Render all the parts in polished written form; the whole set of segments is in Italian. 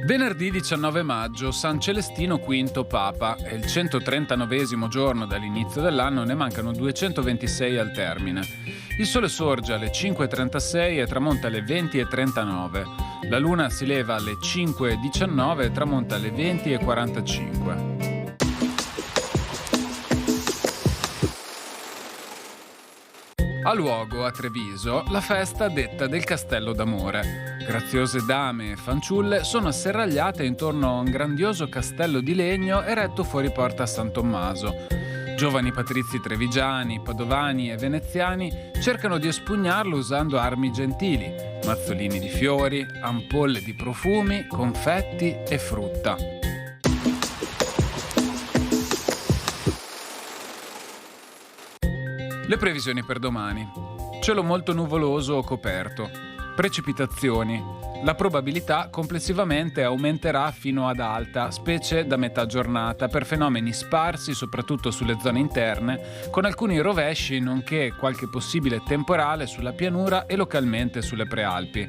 Venerdì 19 maggio, San Celestino V Papa. È il 139esimo giorno dall'inizio dell'anno, ne mancano 226 al termine. Il sole sorge alle 5:36 e tramonta alle 20:39. La luna si leva alle 5:19 e tramonta alle 20:45. Ha luogo a Treviso la festa detta del Castello d'Amore. Graziose dame e fanciulle sono asserragliate intorno a un grandioso castello di legno eretto fuori porta San Tommaso. Giovani patrizi trevigiani, padovani e veneziani cercano di espugnarlo usando armi gentili, mazzolini di fiori, ampolle di profumi, confetti e frutta. Le previsioni per domani. Cielo molto nuvoloso o coperto. Precipitazioni. La probabilità complessivamente aumenterà fino ad alta, specie da metà giornata, per fenomeni sparsi soprattutto sulle zone interne, con alcuni rovesci nonché qualche possibile temporale sulla pianura e localmente sulle prealpi.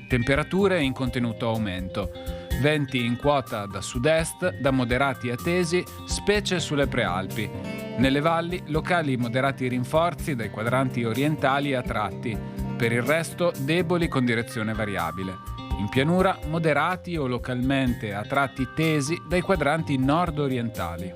Temperature in contenuto aumento. Venti in quota da sud-est, da moderati a tesi, specie sulle prealpi. Nelle valli, locali moderati rinforzi dai quadranti orientali a tratti. Per il resto, deboli con direzione variabile. In pianura, moderati o localmente a tratti tesi dai quadranti nord-orientali.